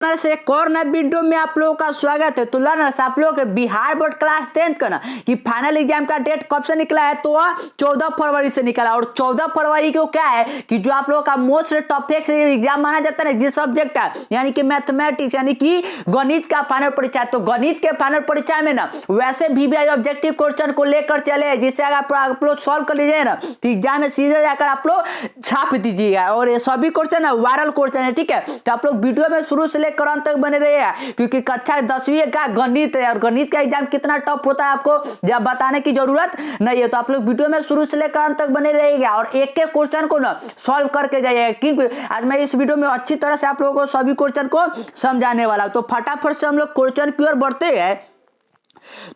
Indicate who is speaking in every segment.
Speaker 1: Learners एक और नए वीडियो में आप लोगों का स्वागत है। तो लर्नर्स आप लोग बिहार बोर्ड क्लास 10th का ना कि फाइनल एग्जाम का डेट कब से निकला है, तो 14 फरवरी से निकला। और 14 फरवरी को क्या है कि जो आप लोगों का मोस्ट टॉपिक से एग्जाम माना जाता है जिस सब्जेक्ट का यानी कि मैथमेटिक्स यानी कि गणित का फाइनल परीक्षा। तो गणित के फाइनल परीक्षा में ना वैसे VBI ऑब्जेक्टिव क्वेश्चन को लेकर चले, जिससे अगर आप लोग सॉल्व कर लीजिए ना तो एग्जाम में सीधे जाकर आप लोग छाप दीजिएगा। और ये सभी क्वेश्चन ना वायरल क्वेश्चन है, ठीक है। तो आप लोग वीडियो में शुरू से लेकर अंत तक बने रहिएगा, क्योंकि कक्षा 10वीं का गणित है और गणित का एग्जाम कितना टफ होता है आपको जब बताने की जरूरत नहीं है। तो आप लोग वीडियो में शुरू से लेकर अंत तक बने रहिएगा और एक एक क्वेश्चन को ना सॉल्व करके जाइएगा, क्योंकि आज मैं इस वीडियो में अच्छी तरह से आप लोगों को सभी क्वेश्चन को समझाने वाला हूं। तो फटाफट से हम लोग क्वेश्चन की ओर बढ़ते हैं।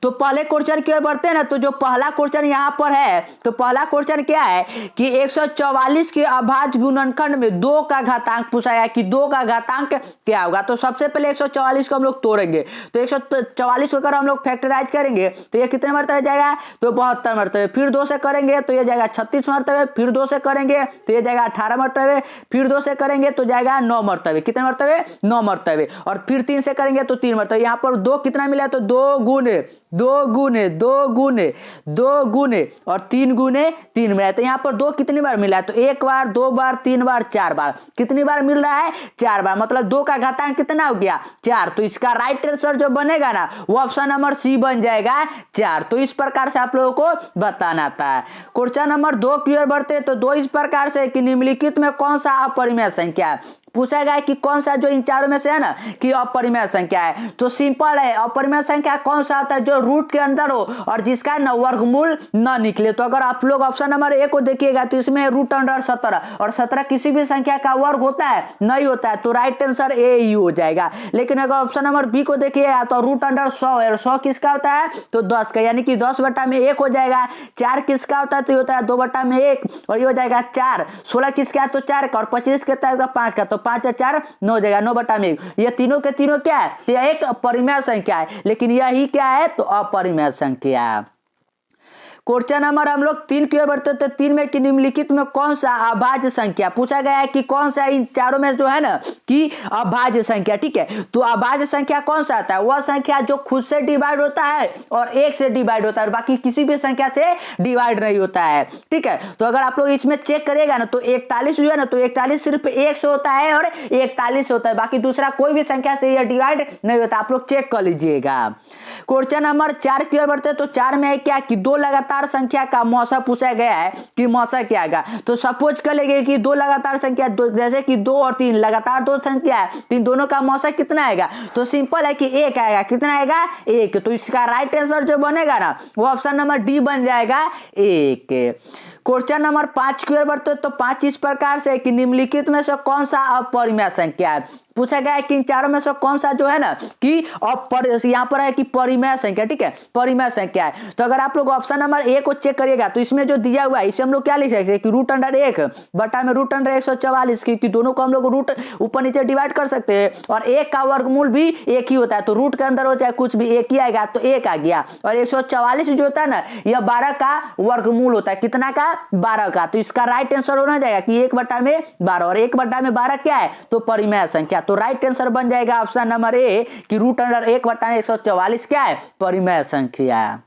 Speaker 1: तो पहले क्वेश्चन की ओर बढ़ते हैं ना, तो जो पहला क्वेश्चन यहाँ पर है, तो पहला क्वेश्चन क्या है कि 144 के अभाज्य गुणनखंड में 2 का घातांक पूछा गया कि 2 का घातांक क्या होगा। तो सबसे पहले 144 को हम लोग तोड़ेंगे। तो 144 को अगर हम लोग फैक्टराइज करेंगे तो ये कितने मरतबे जाएगा, तो 72 मरतबे। फिर 2 से करेंगे तो ये जाएगा 36 मरतबे। फिर 2 से करेंगे तो ये जाएगा 18 मरतबे। फिर 2 से करेंगे तो जाएगा 9 मरतबे। कितने मरतबे, 9 मरतबे। और फिर 3 से करेंगे तो 3 मरतबे। यहाँ पर 2 कितना मिला, तो 2 गुने 2 गुने 2 गुने 2 गुने और 3 गुने 3 मिला है। तो यहाँ पर 2 कितनी बार मिला है, तो 1 बार 2 बार 3 बार 4 बार। कितनी बार मिल रहा है, 4 बार। मतलब 2 का घातांक कितना हो गया, 4। तो इसका राइट आंसर जो बनेगा ना वो ऑप्शन नंबर सी बन जाएगा, 4। तो इस प्रकार से आप लोगों को बताना था। क्वेश्चन नंबर 2 की ओर बढ़ते तो 2 इस प्रकार से कि निम्नलिखित में कौन सा अपरिमेय संख्या है। पूछा गया कि कौन सा जो इन चारों में से है ना कि अपरिमेय संख्या है। तो सिंपल है, अपरिमेय संख्या कौन सा होता है, जो रूट के अंदर हो और जिसका न वर्गमूल न निकले। तो अगर आप लोग ऑप्शन नंबर ए को देखिएगा तो इसमें रूट अंडर 17 और 17 किसी भी संख्या का वर्ग होता है, नहीं होता है। तो राइट आंसर ए ही हो जाएगा। लेकिन अगर ऑप्शन नंबर बी को देखिएगा तो रूट अंडर 100 है और 100 किसका होता है, तो 10 का, यानी कि 10 बटा में 1 हो जाएगा। 4 किसका होता है, तो होता है 2 बटा में 1 और ये हो जाएगा 4। 16 किसका है, तो 4 का। और 25 कितना है, 5 का। तो 5 या 4 9 जाएगा, 9 बटा में 1। ये तीनों के तीनों क्या है, तो यह एक अपरिमेय संख्या है, लेकिन यही क्या है, तो अपरिमेय संख्या। क्वेश्चन नंबर हम लोग 3 की ओर बढ़ते तो 3 में कि निम्नलिखित में कौन सा अभाज्य संख्या पूछा गया है कि कौन सा इन चारों में जो है ना कि अभाज्य संख्या, ठीक है। तो अभाज्य संख्या कौन सा आता है, वह संख्या जो खुद से डिवाइड होता है और 1 से डिवाइड होता है और बाकी किसी भी संख्या से डिवाइड नहीं होता है, ठीक है। तो अगर आप लोग इसमें चेक करिएगा ना तो 41 जो है ना, तो 41 सिर्फ 1 से होता है और 41 से होता है, बाकी दूसरा कोई भी संख्या से यह डिवाइड नहीं होता। आप लोग चेक कर लीजिएगा। क्वेश्चन नंबर 4 की ओर बढ़ते तो 4 में क्या कि 2 लगातार संख्या का मौसा पूछा गया है कि मौसा क्या आएगा। तो सपोज कर लेंगे कि 2 लगातार संख्या जैसे कि 2 और 3 लगातार 2 संख्या है, तो इन दोनों का मौसा कितना आएगा, तो सिंपल है कि 1 आएगा। कितना आएगा, 1। तो इसका राइट आंसर जो बनेगा ना वो ऑप्शन नंबर डी बन जाएगा, 1। क्वेश्चन नंबर 5 की ओर बढ़ते तो 5 इस प्रकार से कि निम्नलिखित में से कौन सा अपरिमेय संख्या है। पूछा गया है कि इन चारों में से कौन सा जो है ना कि यहाँ पर है कि परिमेय संख्या, ठीक है, परिमेय संख्या है। तो अगर आप लोग ऑप्शन नंबर ए को चेक करिएगा तो इसमें जो दिया हुआ है इसे हम लोग क्या लिख सकते हैं कि रूट अंडर 1 बटा में रूट अंडर 144 की दोनों को हम लोग रूट ऊपर नीचे डिवाइड कर सकते हैं और 1 का वर्गमूल भी 1 ही होता है। तो रूट के अंदर हो चाहे कुछ भी 1 ही आएगा, तो 1 आ गया। और 144 जो होता है ना यह 12 का वर्गमूल होता है। कितना का, 12 का। तो इसका राइट आंसर होना जाएगा कि 1 बटा में 12 और 1 बटा में 12 क्या है, तो परिमेय संख्या। तो राइट आंसर बन जाएगा ऑप्शन नंबर ए कि रूट अंडर 1 बटा 144 क्या है, परिमेय संख्या।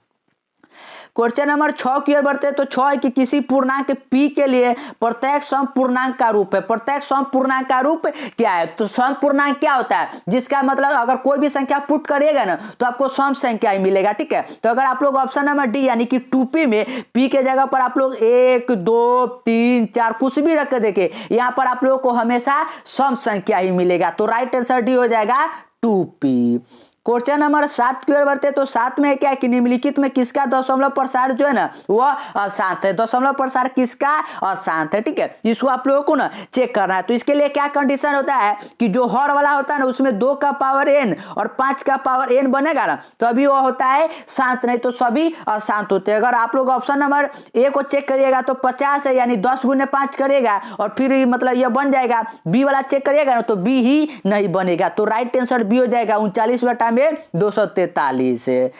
Speaker 1: क्वेश्चन नंबर 6 की ओर बढ़ते तो 6 है कि किसी पूर्णांक p के लिए प्रत्येक सम पूर्णांक का रूप है। प्रत्येक सम पूर्णांक का रूप क्या है, तो सम पूर्णांक क्या होता है, जिसका मतलब अगर कोई भी संख्या पुट करिएगा ना तो आपको सम संख्या ही मिलेगा, ठीक है। तो अगर आप लोग ऑप्शन नंबर डी यानी कि 2p में p के जगह पर आप लोग 1 2 3 4 कुछ भी रख के देखिए, यहाँ पर आप लोगों को हमेशा सम संख्या ही मिलेगा। तो राइट आंसर डी हो जाएगा 2p। क्वेश्चन नंबर 7 की ओर बढ़ते तो 7 में क्या है कि निम्नलिखित में किसका दशमलव प्रसार जो है ना वह अशांत है। दशमलव प्रसार किसका, अशांत है, ठीक है। इसको आप लोगों को ना चेक करना है। तो इसके लिए क्या कंडीशन होता है कि जो हर वाला होता है ना उसमें 2 का पावर n और 5 का पावर n बनेगा ना तो अभी वो होता है शांत, नहीं तो सभी अशांत होते हैं। अगर आप लोग ऑप्शन नंबर ए को चेक करिएगा तो 50 है, यानी 10 गुने 5 करेगा और फिर मतलब यह बन जाएगा। बी वाला चेक करिएगा ना तो बी ही नहीं बनेगा। तो राइट आंसर बी हो जाएगा 39 बटा में 243 है।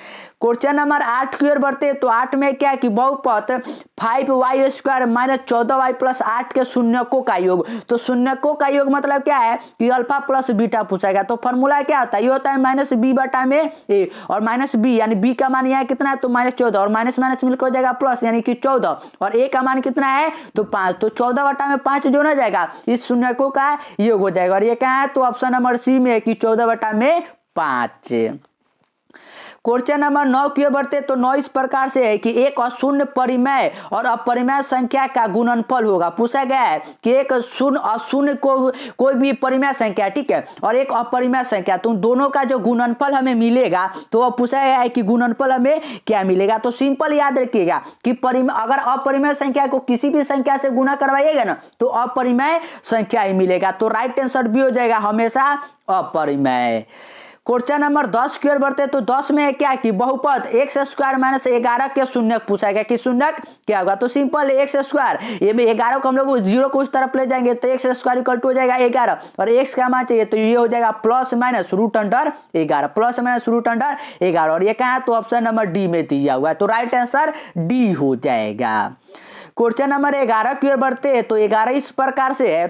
Speaker 1: क्वेश्चन नंबर 8 की ओर बढ़ते हैं। तो 8 में क्या है कि बहुपद 5y square minus 14y plus 8 के शून्यकों का योग। तो शून्यकों का योग मतलब क्या है कि अल्फा प्लस बीटा पूछेगा। तो फॉर्मूला क्या होता है, ये होता है माइनस बी बटा में ए, और माइनस बी यानी बी का मान यहाँ कितना है तो माइनस 14, और माइनस माइनस मिलकर हो जाएगा प्लस यानी कि 14, और ए का मान कितना है तो 5। तो 14 बटा में 5 जोड़ा जाएगा, इस शून्यकों का योग हो जाएगा। और ये क्या है तो ऑप्शन नंबर सी में है कि 14 बटा में 5। क्वेश्चन नंबर 9 की ओर बढ़ते तो 9 इस प्रकार से है कि एक अशून्य परिमेय और अपरिमेय संख्या का गुणनफल होगा। पूछा गया है कि एक शून्य अशून्य को कोई भी परिमेय संख्या, ठीक है, और एक अपरिमेय संख्या, तो दोनों का जो गुणनफल हमें मिलेगा तो वह पूछा गया है कि गुणनफल हमें क्या मिलेगा। तो सिंपल याद रखिएगा कि अगर अपरिमेय संख्या को किसी भी संख्या से गुणा करवाइएगा ना तो अपरिमेय संख्या ही मिलेगा। तो राइट आंसर भी हो जाएगा हमेशा अपरिमेय। क्वेश्चन नंबर 10 की ओर बढ़ते तो 10 में क्या कि बहुपद x स्क्वायर माइनस 11 के शून्यक पूछा गया कि शून्यक क्या होगा। तो सिंपल x स्क्वायर, ये 11 को हम लोग 0 को उस तरफ ले जाएंगे तो x स्क्वायर इक्वल टू हो जाएगा 11, और x का मान चाहिए तो ये हो जाएगा plus minus root under 11, plus minus root under 11, और ये क्या है तो ऑप्शन नंबर डी में दिया हुआ है। तो राइट आंसर डी हो जाएगा। क्वेश्चन नंबर 11 की ओर बढ़ते हैं। तो 11 इस प्रकार से है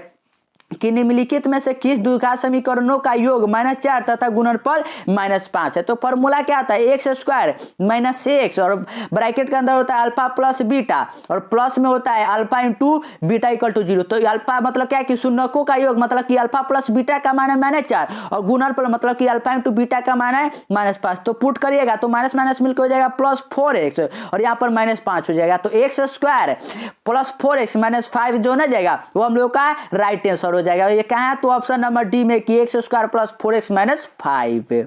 Speaker 1: कि निम्नलिखित में से किस द्विघात समीकरणों का योग -4 तथा गुणनफल -5 है। तो फॉर्मूला क्या आता है एक्स स्क्वायर माइनस एक्स, और ब्रैकेट के अंदर होता है अल्फा प्लस बीटा, और प्लस में होता है alpha into beta equal to 0। तो अल्फा मतलब क्या है कि शून्यकों का योग मतलब कि अल्फा प्लस बीटा का मान है -4, और गुणनफल मतलब कि अल्फा इंटू बीटा का मान है -5। तो पुट करिएगा तो माइनस माइनस मिलकर हो जाएगा प्लस 4x, और यहाँ पर -5 हो जाएगा। तो x square plus 4x minus 5 जो ना जाएगा वो हम लोग का राइट आंसर हो जाएगा। ये क्या है तो ऑप्शन नंबर डी में कि x square plus 4x minus 5।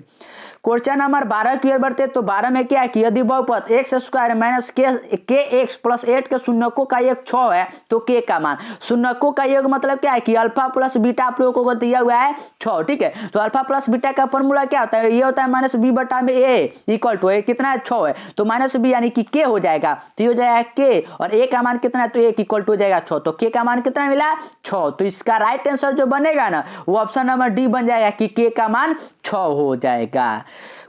Speaker 1: Question number 12 की ओर बढ़ते तो 12 में क्या है कि यदि बहुपद एक्स स्क्वायर माइनस के एक्स प्लस 8 के शून्यकों का योग 6 है तो के का मान, शून्यकों का योग मतलब क्या है कि अल्फा प्लस बीटा आप लोगों को दिया हुआ है 6, ठीक है। तो अल्फा प्लस बीटा का फॉर्मूला क्या होता है, ये होता है माइनस बी बटा में ए इक्वल टू ए कितना है 6 है, तो माइनस बी यानी कि के हो जाएगा, तो ये हो जाएगा के, और ए का मान कितना है तो ए इक्वल टू हो जाएगा 6, तो के का मान कितना मिला 6। तो इसका राइट आंसर जो बनेगा ना वो ऑप्शन नंबर डी बन जाएगा कि के का मान 6 हो जाएगा।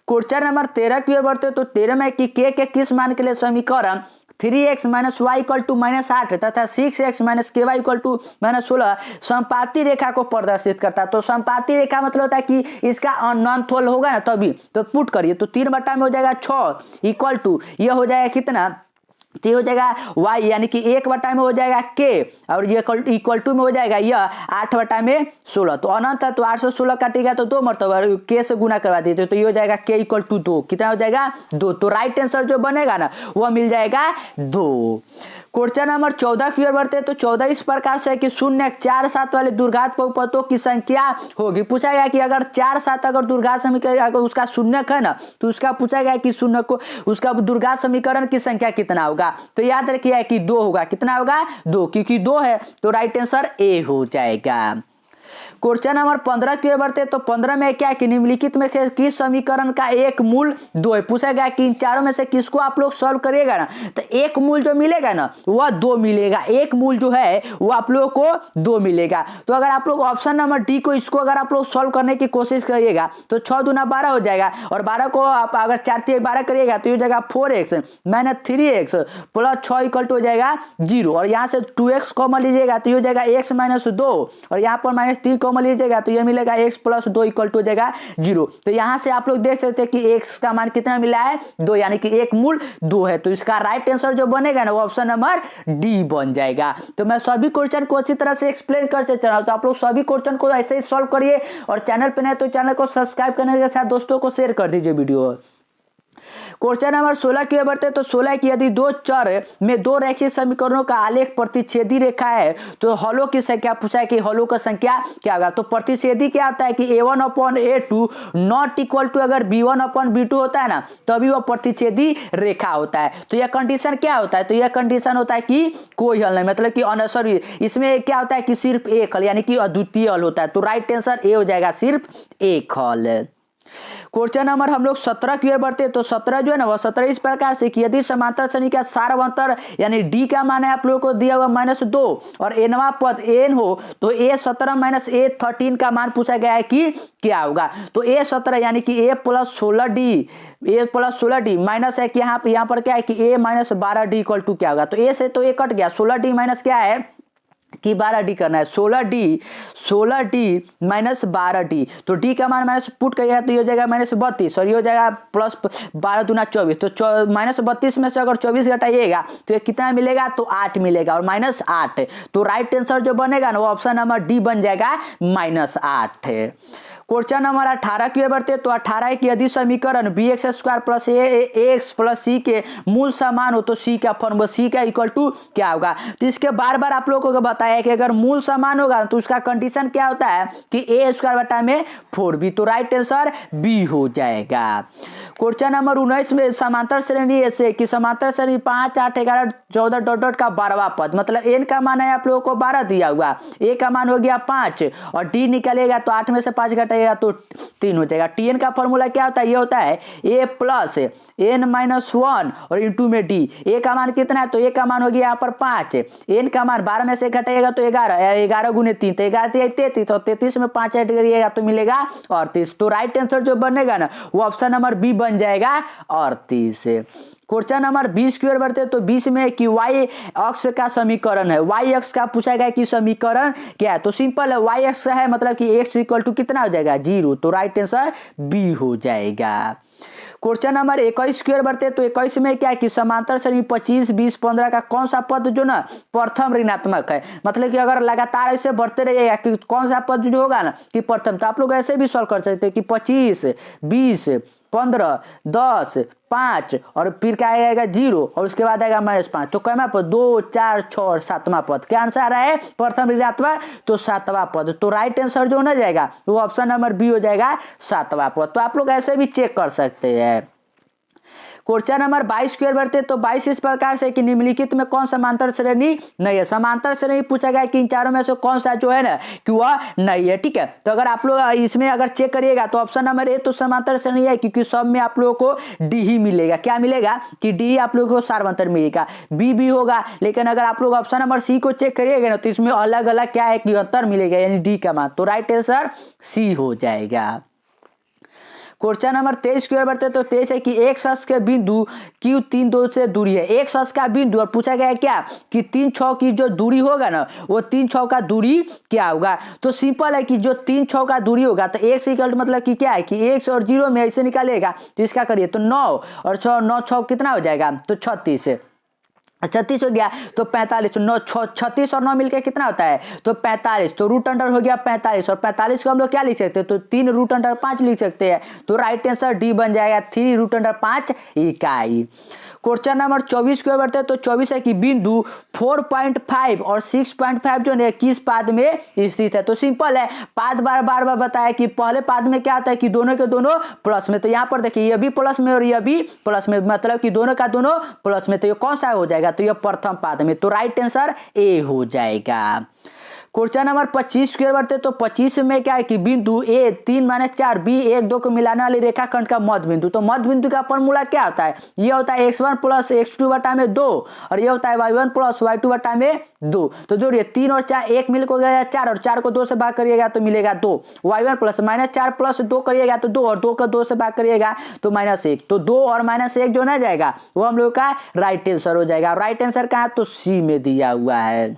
Speaker 1: क्वेश्चन नंबर 13 की ओर बढ़ते तो 13 में कि के किस मान के लिए समीकरण 3x minus Y equal to -8 तथा 6x माइनस के वाई इक्वल टू -16 समपाती रेखा को प्रदर्शित करता है। तो समपाती रेखा मतलब होता है कि इसका नॉन थोल होगा ना तभी, तो पुट करिए तो 3 बटा में हो जाएगा 6 इक्वल टू ये हो जाएगा कितना, तो ये हो जाएगा y यानी कि 1 बटा में हो जाएगा k, और ये इक्वल टू में हो जाएगा यह 8 बटा में 16। तो अनंत है तो 8 से 16 काटेगा तो 2 मरतबा k से गुना करवा दीजिए तो ये हो जाएगा k इक्वल टू 2, कितना हो जाएगा 2। तो राइट आंसर जो बनेगा ना वह मिल जाएगा 2। क्वेश्चन नंबर 14 की ओर बढ़ते तो 14 इस प्रकार से है कि 0 4 7 वाले दुर्घात बहुपदों की संख्या होगी। पूछा गया कि अगर 4 7 अगर दुर्घात समीकरण अगर उसका शून्यक है ना तो उसका पूछा गया कि शून्य को उसका दुर्घात समीकरण की संख्या कितना होगा। तो याद रखिए कि 2 होगा, कितना होगा 2, क्योंकि 2 है तो राइट आंसर ए हो जाएगा। क्वेश्चन नंबर 15 की ओर बढ़ते तो 15 में क्या है कि निम्नलिखित में से किस समीकरण का एक मूल 2 है। पूछा गया कि इन चारों में से किसको आप लोग सॉल्व करिएगा ना तो एक मूल जो मिलेगा ना वह 2 मिलेगा, एक मूल जो है वो आप लोगों को 2 मिलेगा। तो अगर आप लोग ऑप्शन नंबर डी को इसको अगर आप लोग सॉल्व करने की कोशिश करिएगा तो 6 दूना 12 हो जाएगा, और 12 को आप अगर 4 3 12 करिएगा तो ये हो जाएगा 4x minus 3x plus 6 equal to हो जाएगा 0, और यहाँ से 2x कॉमन लीजिएगा तो ये हो जाएगा x माइनस 2, और यहाँ पर -3 कॉमन लीजिएगा तो ये मिलेगा x प्लस 2 इक्वल टू हो जाएगा 0। तो यहाँ से आप लोग देख सकते हैं कि x का मान कितना मिला है 2, यानी कि एक मूल 2 है। तो इसका राइट आंसर जो बनेगा ना वो ऑप्शन नंबर डी बन जाएगा। तो मैं सभी क्वेश्चन को अच्छी तरह से एक्सप्लेन करते चला हूं, तो आप लोग सभी क्वेश्चन को ऐसे ही सॉल्व करिए, और चैनल पे नहीं तो चैनल को सब्सक्राइब करने के साथ दोस्तों को शेयर कर दीजिए वीडियो। क्वेश्चन नंबर 16 की ओर बढ़ते तो 16 की यदि 2 चर में 2 रैखिक समीकरणों का आलेख प्रतिच्छेदी रेखा है तो हलों की संख्या पूछा है कि हलों का संख्या क्या होगा। तो प्रतिच्छेदी क्या आता है कि a1/a2 नॉट इक्वल टू अगर b1/b2 होता है ना तभी वह प्रतिच्छेदी रेखा होता है। तो यह कंडीशन क्या होता है, तो यह कंडीशन होता है कि कोई हल नहीं, मतलब कि सॉरी इसमें क्या होता है कि सिर्फ एक हल यानी कि अद्वितीय हल होता है। तो राइट आंसर ए हो जाएगा सिर्फ एक हल। क्वेश्चन नंबर हम लोग 17 की ओर बढ़ते हैं। तो 17 जो है ना, वह 17 इस प्रकार से कि यदि समांतर श्रेणी का सार्वंतर यानी डी का मान है आप लोगों को दिया हुआ -2 और एनवा पद एन हो, तो A17 माइनस A13 का मान पूछा गया है कि क्या होगा। तो A17 यानी कि A प्लस 16D माइनस है कि यहाँ पर क्या है कि A minus 12D equal to क्या होगा। तो A से तो A कट गया, 16D माइनस क्या है कि 12D करना है, 16D माइनस 12D। तो D का मान माइनस पुट करिएगा तो ये हो जाएगा -32 और ये हो जाएगा प्लस 12 दूना 24। तो -32 में से अगर 24 घटाइएगा तो ये कितना मिलेगा, तो 8 मिलेगा और -8। तो राइट आंसर जो बनेगा ना वो ऑप्शन नंबर डी बन जाएगा -8। क्वेश्चन नंबर 18 की ओर बढ़ते हैं। तो 18 की यदि समीकरण bx² plus ax plus c के मूल समान हो तो c का फॉर्मूला c का इक्वल टू क्या होगा। तो इसके बार बार आप लोगों को बताया कि अगर मूल समान होगा तो उसका कंडीशन क्या होता है कि a² बटा में 4b। तो राइट आंसर बी हो जाएगा। क्वेश्चन नंबर 19 में समांतर श्रेणी ऐसे कि समांतर श्रेणी 5, 8, 11, 14 डॉट का 12वां पद, मतलब n का मान है आप लोगों को 12 दिया हुआ, a का मान हो गया 5 और d निकलेगा तो 8 में से 5 घटाएगा तो 3 हो जाएगा। tn का फॉर्मूला क्या होता है, ये होता है a प्लस n-1 और इंटू में d। a का मान कितना है, तो a का मान हो गया यहाँ पर 5, n का मान 12 में से घटाएगा तो 11 गुने 3 तो 11 33 और 33 में 5 ऐड करिएगा तो मिलेगा 38। तो राइट आंसर जो बनेगा ना वो ऑप्शन नंबर बी बन जाएगा 38। क्वेश्चन नंबर 20 की ओर बढ़ते हैं। तो 20 में कि y अक्ष का समीकरण है, y अक्ष का पूछा गया कि समीकरण क्या है। तो सिंपल है, y अक्ष है मतलब कि x इक्वल टू कितना हो जाएगा 0। तो राइट आंसर बी हो जाएगा। क्वेश्चन नंबर 21 की ओर बढ़ते हैं। तो 21 में क्या है कि समांतर श्रेणी 25, 20, 15 का कौन सा पद जो ना प्रथम ऋणात्मक है, मतलब कि अगर लगातार ऐसे बढ़ते रहिएगा कि कौन सा पद जो होगा ना कि प्रथम। तो आप लोग ऐसे भी सॉल्व कर सकते हैं कि 25, 20, 15, 10, 5 और फिर क्या आएगा 0 और उसके बाद आएगा -5। तो कैमा पद 2, 4, 6 और 7वां पद, क्या आंसर आ रहा है प्रथम ऋणात्मक, तो 7वां पद। तो राइट आंसर जो होना जाएगा वो ऑप्शन नंबर बी हो जाएगा 7वां पद। तो आप लोग ऐसे भी चेक कर सकते हैं। क्वेश्चन नंबर 22 की ओर बढ़ते तो 22 इस प्रकार से कि निम्नलिखित में कौन समांतर श्रेणी नहीं है। समांतर श्रेणी पूछा गया कि इन चारों में से कौन सा जो है ना कि वह नहीं है, ठीक है। तो अगर आप लोग इसमें अगर चेक करिएगा तो ऑप्शन नंबर ए तो समांतर श्रेणी है क्योंकि सब में आप लोगों को डी ही मिलेगा। क्या मिलेगा कि डी आप लोगों को सार्वंतर मिलेगा, बी भी होगा। लेकिन अगर आप लोग ऑप्शन नंबर सी को चेक करिएगा ना तो इसमें अलग अलग क्या है कि अंतर मिलेगा यानी डी का मान। तो राइट आंसर सी हो जाएगा। क्वेश्चन नंबर 23 की ओर बढ़ते तो 23 है कि एक अक्ष के बिंदु Q 3, 2 से दूरी है। एक अक्ष का बिंदु और पूछा गया है क्या कि 3, 6 की जो दूरी होगा ना वो 3, 6 का दूरी क्या होगा। तो सिंपल है कि जो 3, 6 का दूरी होगा तो एक से इक्वल मतलब कि क्या है कि 1 और 0 में ऐसे निकालेगा तो इसका करिए तो 9 और 6, 9, 6 कितना हो जाएगा तो 36 36 हो गया तो 45, 9, 36 और 9 मिलकर कितना होता है तो 45। तो रूट अंडर हो गया 45 और 45 को हम लोग क्या लिख सकते हैं तो 3 रूट अंडर 5 लिख सकते हैं। तो राइट आंसर डी बन जाएगा 3 रूट अंडर 5 इकाई। क्वेश्चन नंबर 24 की ओर बढ़ते हैं। तो 24 है कि बिंदु 4.5 और 6.5 जो है किस पाद में स्थित है। तो सिंपल है, पाद बार बार बताया कि पहले पाद में क्या आता है कि दोनों के दोनों प्लस में। तो यहाँ पर देखिए ये भी प्लस में और ये भी प्लस में, मतलब कि दोनों का दोनों प्लस में। तो ये कौन सा हो जाएगा तो ये प्रथम पाद में। तो राइट आंसर ए हो जाएगा। क्वेश्चन नंबर 25 की ओर बढ़ते तो 25 में क्या है कि बिंदु ए 3, -4 बी 1, 2 को मिलाने वाली रेखाखंड का मध्य बिंदु। तो मध्य बिंदु का फॉर्मूला क्या होता है, ये होता है x1 प्लस x2 बटा में 2 और ये होता है y1 प्लस y2 बटा में 2। तो जोड़िए 3 और 4 1 मिल को गया 4 और 4 को 2 से भाग करिएगा तो मिलेगा 2। y1 प्लस -4 प्लस 2 करिएगा तो 2 और 2 को 2 से भाग करिएगा तो -1। तो 2 और -1 जो ना जाएगा वो हम लोग का राइट आंसर हो जाएगा। राइट आंसर कहाँ तो सी में दिया हुआ है।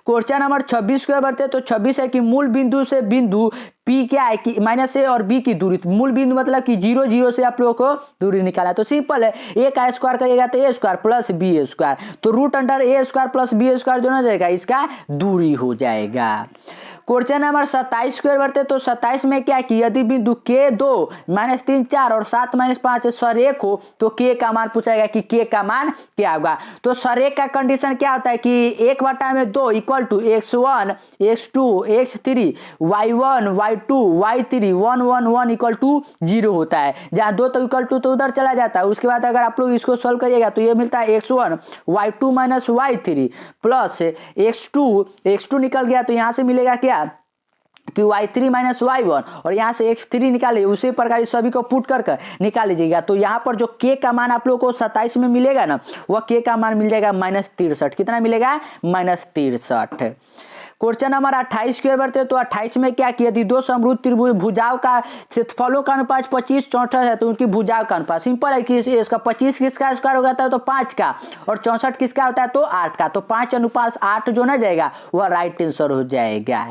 Speaker 1: क्वेश्चन नंबर 26 की ओर बढ़ते हैं। तो 26 है कि मूल बिंदु से बिंदु P क्या है कि -a और B की दूरी। मूल बिंदु मतलब कि 0, 0 से आप लोगों को दूरी निकाला है। तो सिंपल है, a का स्क्वायर करिएगा तो a² प्लस b²। तो root under a² plus b² जो ना जाएगा इसका दूरी हो जाएगा। क्वेश्चन नंबर 27 की ओर बढ़ते तो 27 में क्या कि यदि बिंदु K2 -3, 4 और 7, -5 सरेख हो तो K का मान पूछाएगा कि K का मान क्या होगा। तो सरेख का कंडीशन क्या होता है कि 1/2 equal to x1, x2, x3, y1, y2, y3, 1, 1, 1 equal to 0 होता है। जहाँ 2 तो इक्वल टू तो उधर चला जाता है। उसके बाद अगर आप लोग इसको सोल्व करिएगा तो ये मिलता है x1 y2 - y3 plus x2 निकल गया तो यहाँ से मिलेगा क्या कि y3 माइनस y1 और यहाँ से x3 निकालिए, उसी प्रकार सभी को पुट कर निकाल लीजिएगा। तो यहाँ पर जो k का मान आप लोग को 27 में मिलेगा ना, वह k का मान मिल जाएगा -63। कितना मिलेगा? -63। क्वेश्चन नंबर 28 की ओर बढ़ते हैं। तो 28 में क्या किया? यदि दो समरूप त्रिभुज भुजाओं का क्षेत्रफलों का अनुपात 25 64 है तो उनकी भुजाओं का अनुपात सिंपल है कि इसका 25 किसका स्क्वायर हो जाता है तो 5 का, और 64 किसका होता है तो 8 का। तो 5:8 जो ना जाएगा वह राइट आंसर हो जाएगा।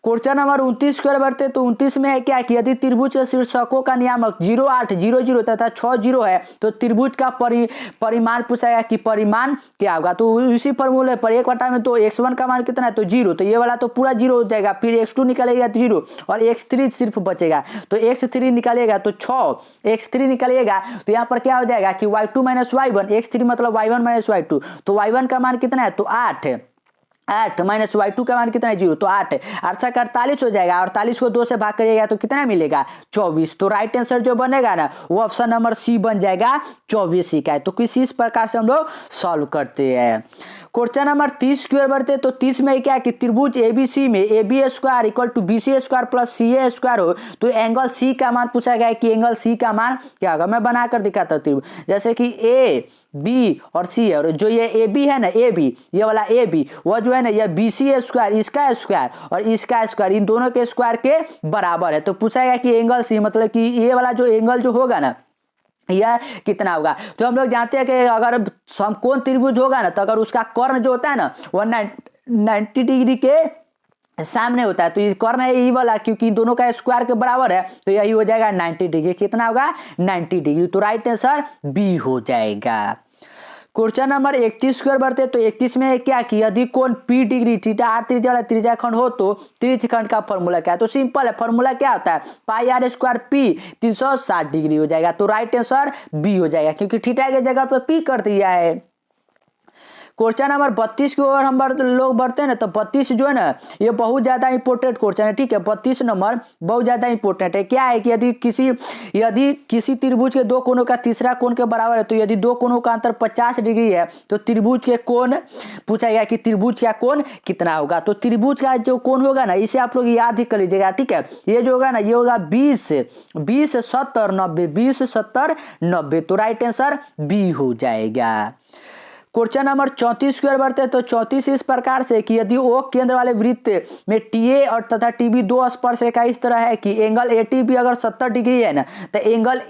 Speaker 1: क्वेश्चन नंबर 29 की ओर बढ़ते तो 29 में है क्या कि यदि त्रिभुज के शीर्षकों का नियामक 0 8 0 0 तथा 6 0 है तो त्रिभुज का परिमाण पूछाएगा कि परिमाण क्या होगा। तो इसी फॉर्मूले पर 1/में में तो x1 का मान कितना है तो 0, तो ये वाला तो पूरा 0 हो जाएगा। फिर x2 निकलेगा 0 और x3 सिर्फ बचेगा, तो x3 निकालेगा तो 6 x3 निकलेगा तो यहाँ पर क्या हो जाएगा कि y2 माइनस y1, x3 मतलब y1 माइनस y2, तो y1 का मान कितना है तो 8 माइनस y2 का मान कितना है 0, तो 8 8 48 हो जाएगा। 48 को 2 से भाग करिएगा तो कितना मिलेगा 24। तो राइट आंसर जो बनेगा ना वो ऑप्शन नंबर सी बन जाएगा, 24 का है। तो किसी इस प्रकार से हम लोग सॉल्व करते हैं। क्वेश्चन नंबर 30 की ओर बढ़ते तो 30 में क्या कि त्रिभुज एबीसी में AB square equal to BC square plus CA square हो तो एंगल C का मान पूछा गया है कि एंगल C का मान क्या होगा। मैं बनाकर दिखाता हूँ त्रिभुज, जैसे कि A B और C है, और जो ये AB है ना AB, ये वाला AB वह जो है ना यह BC स्क्वायर इसका स्क्वायर और इसका स्क्वायर इन दोनों के स्क्वायर के बराबर है। तो पूछा गया कि एंगल C मतलब कि ये वाला जो एंगल जो होगा ना यह कितना होगा। तो हम लोग जानते हैं कि अगर समकोण त्रिभुज होगा ना तो अगर उसका कर्ण जो होता है ना वह 90 डिग्री के सामने होता है, तो ये कर्ण है यही वाला, क्योंकि दोनों का स्क्वायर के बराबर है तो यही हो जाएगा 90 डिग्री। कितना होगा 90 डिग्री, तो राइट आंसर बी हो जाएगा। क्वेश्चन नंबर 31 की ओर बढ़ते तो 31 में क्या कि यदि कोण P डिग्री थीटा r त्रिज्या वाला त्रिज्या खंड हो तो त्रिज्या खंड का फॉर्मूला क्या है। तो सिंपल है, फॉर्मूला क्या होता है पाई r स्क्वायर P 360 डिग्री हो जाएगा। तो राइट आंसर बी हो जाएगा, क्योंकि थीटा के जगह पर P कर दिया है। क्वेश्चन नंबर 32 की ओर हम लोग बढ़ते हैं ना, तो 32 जो है ना ये बहुत ज्यादा इंपॉर्टेंट क्वेश्चन है, ठीक है। 32 नंबर बहुत ज्यादा इंपॉर्टेंट है। क्या है कि यदि किसी त्रिभुज के दो कोणों का तीसरा कोण के बराबर है, तो यदि दो कोणों का अंतर 50 डिग्री है तो त्रिभुज के कोण पूछा गया कि त्रिभुज का कोण कितना होगा। तो त्रिभुज का जो कोण होगा ना इसे आप लोग याद ही कर लीजिएगा, ठीक है। ये जो होगा ना ये होगा 20 70 90 20 70 90, तो राइट आंसर बी हो जाएगा। क्वेश्चन नंबर 34 की ओर बढ़ते हैं तो 34 इस प्रकार से कि यदि ओ केंद्र वाले वृत्त में TA और तथा TB दो स्पर्शरेखा इस तरह है कि एंगल ATB अगर 70 डिग्री है ना तो एंगल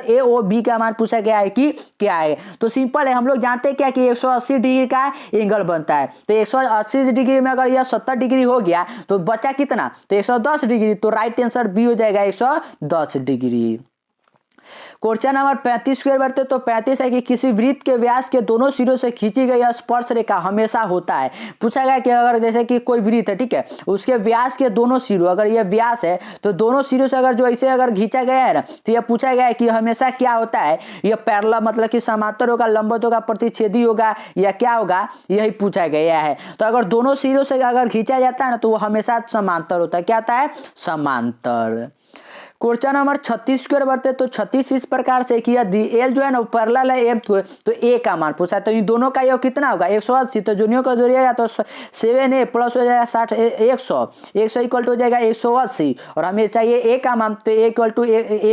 Speaker 1: AOB का मान पूछा गया है कि क्या है। तो सिंपल है, हम लोग जानते हैं क्या कि 180 डिग्री का एंगल बनता है। तो 180 डिग्री में अगर यह 70 डिग्री हो गया तो बचा कितना तो 110 डिग्री, तो राइट आंसर बी हो जाएगा 110 डिग्री। क्वेश्चन नंबर 35 की ओर बढ़ते तो 35 है कि किसी वृत्त के व्यास के दोनों सिरों से खींची गई स्पर्श रेखा हमेशा होता है। पूछा गया कि अगर जैसे कि कोई वृत्त है, ठीक है, उसके व्यास के दोनों सिरों, अगर यह व्यास है तो दोनों सिरों से अगर जो ऐसे अगर खींचा गया है ना तो यह पूछा गया है कि हमेशा क्या होता है, यह पैरेलल मतलब कि समांतर होगा, लंबवत होगा, प्रतिच्छेदी होगा या क्या होगा, यही पूछा गया है। तो अगर दोनों सिरों से अगर खींचा जाता है ना तो वो हमेशा समांतर होता है। क्या होता है समांतर। क्वेश्चन नंबर 36 की ओर बढ़ते तो 36 इस प्रकार से कि यदि एल जो है ना पैरेलल है एफ को तो ए का मान पूछा है। तो इन दोनों का योग कितना होगा 180, तो दोनों का जोड़िएगा तो 7a प्लस हो जाएगा 60 100 इक्वल टू हो जाएगा 180, और हमें चाहिए ए का मान, तो ए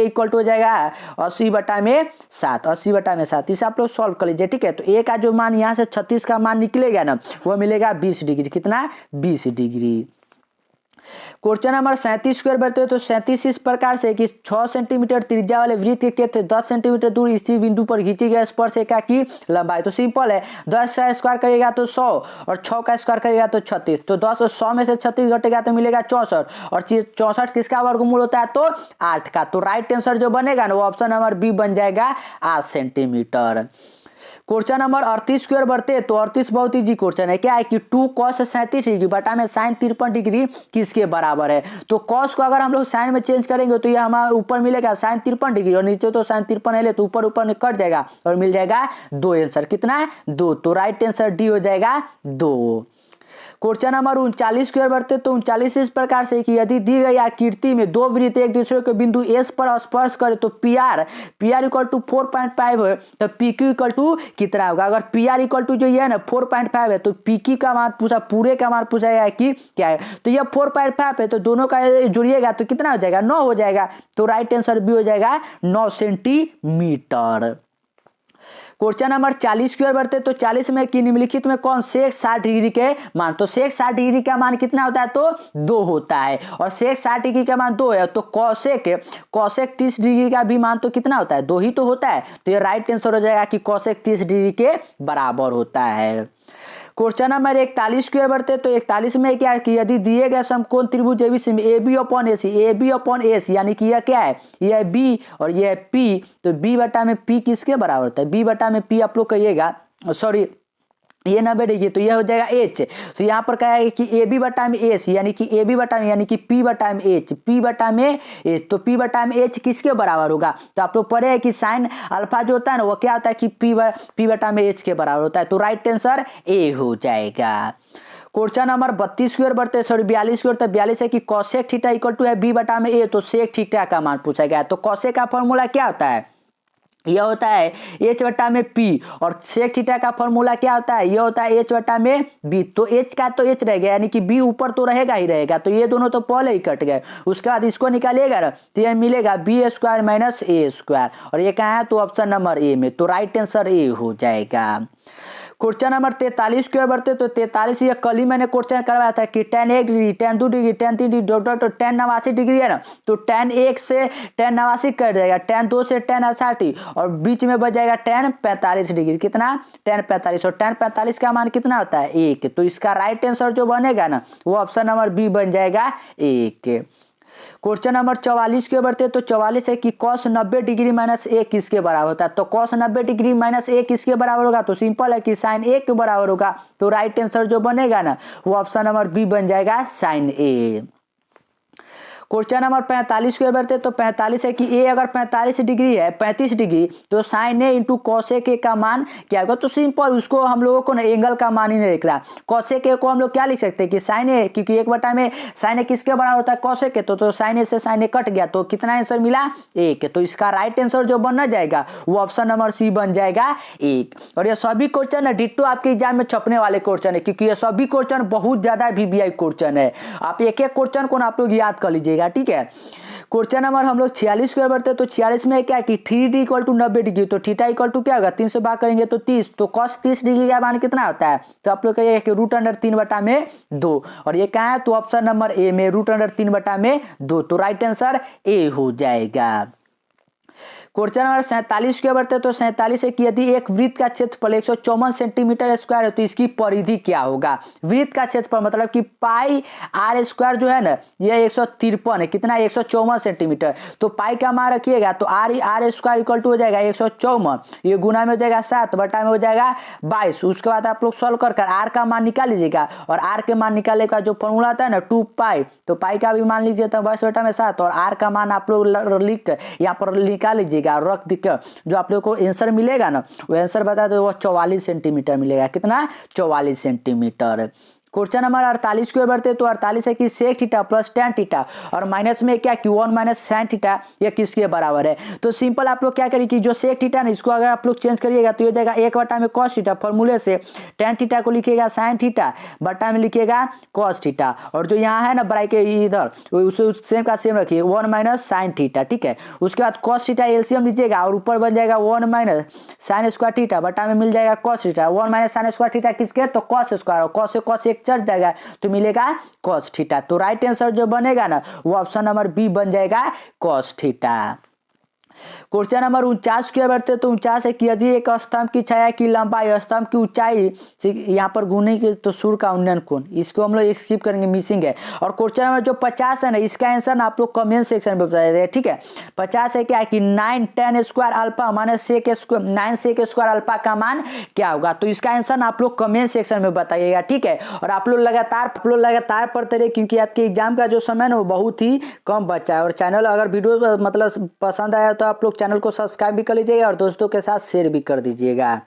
Speaker 1: इक्वल टू हो जाएगा 80/7 80/7। इसे आप लोग सॉल्व कर लीजिए, ठीक है। तो ए का जो मान यहाँ से 36 का मान निकलेगा ना वो मिलेगा 20 डिग्री। कितना 20 डिग्री। क्वेश्चन नंबर 37 की ओर बढ़ते हो तो 37 इस प्रकार से कि 6 सेंटीमीटर त्रिज्या वाले वृत्त के केंद्र 10 सेंटीमीटर दूर स्थित बिंदु पर खींची गई स्पर्शरेखा की लंबाई। तो सिंपल है, 10 का स्क्वायर करेगा तो 100 और 6 का स्क्वायर करेगा तो 36, तो 10 और 100 में से 36 घटेगा तो मिलेगा 64, और 64 किसका वर्गमूल होता है तो 8 का। तो राइट आंसर जो बनेगा ना वो ऑप्शन नंबर बी बन जाएगा 8 सेंटीमीटर। क्वेश्चन नंबर 38 की ओर बढ़ते हैं तो 38 बहुत इजी क्वेश्चन है। क्या है कि 2 cos 37 डिग्री बटा में sin 53 डिग्री किसके बराबर है। तो cos को अगर हम लोग sin में चेंज करेंगे तो ये हमारे ऊपर मिलेगा sin 53 डिग्री, और नीचे तो sin 53 है तो ऊपर में कट जाएगा और मिल जाएगा 2 आंसर। कितना है 2, तो राइट आंसर डी हो जाएगा 2। क्वेश्चन नंबर 39 की ओर बढ़ते तो 39 इस प्रकार से कि यदि दी गई आकृति में दो वृत्त एक दूसरे के बिंदु एस पर स्पर्श करे तो पी आर इक्वल टू 4.5 है तो पी क्यू इक्वल टू कितना होगा। अगर पी आर इक्वल टू जो ये है ना 4.5 है तो पी क्यू का मान पूछा, पूरे का मान पूछा है कि क्या है, तो ये 4.5 है तो दोनों का जुड़िएगा तो कितना हो जाएगा 9 हो जाएगा। तो राइट आंसर भी हो जाएगा 9 सेंटीमीटर। क्वेश्चन नंबर 40 की ओर बढ़ते तो 40 में कि निम्नलिखित में कौन सेक 60 डिग्री के मान, तो सेक 60 डिग्री का मान कितना होता है तो 2 होता है और सेक 60 डिग्री का मान 2 है। तो कौसेक 30 डिग्री का भी मान तो कितना होता है 2 ही तो होता है। तो ये राइट आंसर हो जाएगा कि कौसेक 30 डिग्री के बराबर होता है। क्वेश्चन नंबर 41 की ओर बढ़ते तो 41 में क्या है कि यदि दिए गए समकोण त्रिभुज एबीसी में ए बी अपॉन ए सी यानी कि यह क्या है, यह है बी और यह है पी, तो बी बटा में पी किसके बराबर होता है, बी बटा में पी आप लोग कहिएगा, सॉरी ये 90 डिग्री तो यह हो जाएगा एच। तो यहाँ पर क्या है कि ए बी बटा में एच यानी कि ए बी बटा में यानी कि पी बटा में एच, पी बटा में एच, तो पी बटा में एच किसके बराबर होगा, तो आप लोग पढ़े हैं कि साइन अल्फा जो होता है ना वो क्या होता है कि पी बटा में एच के बराबर होता है। तो राइट आंसर ए हो जाएगा। क्वेश्चन नंबर 32 की ओर बढ़ते सॉरी 42 की ओर, तो 42 है कि कॉसेक थीटा इक्वल टू है बी बटा में ए, तो सेक थीटा का मान पूछा गया। तो कॉसेक का फॉर्मूला क्या होता है, यह होता है एच बटा में पी और सेक थीटा का फॉर्मूला क्या होता है, यह होता है एच बटा में बी। तो एच का तो एच रह गया यानी कि बी ऊपर तो रहेगा ही रहेगा, तो ये दोनों तो पहले ही कट गए। उसके बाद इसको निकालिएगा ना तो यह मिलेगा बी स्क्वायर माइनस ए स्क्वायर और ये कहाँ है तो ऑप्शन नंबर ए में। तो राइट आंसर ए हो जाएगा। क्वेश्चन नंबर 43 की ओर बढ़ते तो 43 ये कल ही मैंने क्वेश्चन करवाया था कि tan 1 degree tan 2 degree tan 3 degree dot dot tan 89 degree है ना, तो tan 1 से tan 89 कट जाएगा, tan 2 से tan 60 और बीच में बच जाएगा tan 45 डिग्री, कितना tan 45 और tan 45 का मान कितना होता है 1। तो इसका राइट आंसर जो बनेगा ना वो ऑप्शन नंबर बी बन जाएगा 1। क्वेश्चन नंबर 44 के बढ़ते तो 44 है कि cos 90 डिग्री माइनस ए किसके बराबर होता है, तो cos 90 डिग्री माइनस ए किसके बराबर होगा, तो सिंपल है कि साइन ए के बराबर होगा। तो राइट आंसर जो बनेगा ना वो ऑप्शन नंबर बी बन जाएगा साइन ए। क्वेश्चन नंबर 45 की ओर बढ़ते तो 45 है कि ए अगर 45 डिग्री है 35 डिग्री तो sine A into cosec A का मान क्या होगा, तो सिंपल उसको हम लोगों को ना एंगल का मान ही नहीं लिख रहा। कॉसेक ए को हम लोग क्या लिख सकते हैं कि साइन ए, क्योंकि एक बटा में साइन ए किसके बराबर होता है कॉसेक ए, तो साइन ए से साइन ए कट गया तो कितना आंसर मिला 1। तो इसका राइट आंसर जो बनना जाएगा वो ऑप्शन नंबर सी बन जाएगा 1। और ये सभी क्वेश्चन है डिट्टो आपके एग्जाम में छपने वाले क्वेश्चन है, क्योंकि ये सभी क्वेश्चन बहुत ज्यादा वीवीआई क्वेश्चन है। आप एक एक क्वेश्चन को आप लोग याद कर लीजिएगा, ठीक है। क्वेश्चन नंबर हम लोग 46 की ओर बढ़ते तो 46 में क्या कि 3d इक्वल टू 90 डिग्री, तो थीटा इक्वल टू क्या होगा 3 से भाग करेंगे तो 30, तो cos 30 डिग्री का मान कितना होता है, तो आप लोग कहिएगा कि √3 बटा में 2 और ये कहाँ है तो ऑप्शन नंबर ए में √3 बटा में 2। तो राइट आंसर ए हो जाएगा। क्वेश्चन नंबर 47 के बढ़ते तो 47 है कि यदि एक वृत्त का क्षेत्रफल 154 सेंटीमीटर स्क्वायर है तो इसकी परिधि क्या होगा। वृत्त का क्षेत्रफल मतलब कि पाई आर स्क्वायर जो है ना यह 153 है, कितना 154 सेंटीमीटर, तो पाई का मान रखिएगा तो आर स्क्वायर इक्वल टू हो जाएगा 154, ये गुना में हो जाएगा 7 बटा में हो जाएगा 22। उसके बाद आप लोग सॉल्व कर आर का मान निकाल लीजिएगा और आर के मान निकालने का जो फॉर्मूला आता है ना 2 पाई, तो पाई का भी मान लीजिए तो 22 बटा में 7 और आर का मान आप लोग लिख यहाँ पर निकाल लीजिएगा, रख दिक्कत जो आप लोग को आंसर मिलेगा ना वो आंसर बता दो वो 44 सेंटीमीटर मिलेगा, कितना 44 सेंटीमीटर। क्वेश्चन नंबर 48 की ओर बढ़ते तो 48 है कि sec theta plus tan theta और माइनस में क्या कि 1 माइनस sin थीटा ये किसके बराबर है। तो सिंपल आप लोग क्या करिए कि जो सेक थीटा ना इसको अगर आप लोग चेंज करिएगा तो ये हो जाएगा 1 बटा में cos थीटा, फॉर्मूले से tan थीटा को लिखिएगा sin थीटा बटा में लिखिएगा cos थीटा और जो यहाँ है ना ब्रैकेट इधर उसे सेम का सेम रखिए 1 माइनस sin थीटा, ठीक है। उसके बाद cos थीटा एलसीएम लीजिएगा और ऊपर बन जाएगा 1 माइनस sin स्क्वायर थीटा बटा में मिल जाएगा cos theta, 1 minus sin square theta किसके तो cos स्क्वायर और cos से cos एक चढ़ जाएगा तो मिलेगा cos थीटा। तो राइट आंसर जो बनेगा ना वो ऑप्शन नंबर बी बन जाएगा cos थीटा। क्वेश्चन नंबर 49 की ओर बढ़ते तो 49 है कि यदि एक स्तंभ की छाया की लंबाई स्तंभ की ऊंचाई से यहाँ पर गुने के तो सूर्य का उन्नयन कोण, इसको हम लोग स्किप करेंगे, मिसिंग है। और क्वेश्चन नंबर जो 50 है ना इसका आंसर ना आप लोग कमेंट सेक्शन में बता देंगे, ठीक है। 50 है क्या कि 9 tan square alpha minus sec square 9 sec square alpha का मान क्या होगा। तो इसका आंसर ना आप लोग कमेंट सेक्शन में बताइएगा, ठीक है। और आप लोग लगातार पढ़ते रहे क्योंकि आपके एग्जाम का जो समय ना वो बहुत ही कम बचा है। और चैनल अगर वीडियो मतलब पसंद आया तो आप लोग चैनल को सब्सक्राइब भी कर लीजिएगा और दोस्तों के साथ शेयर भी कर दीजिएगा।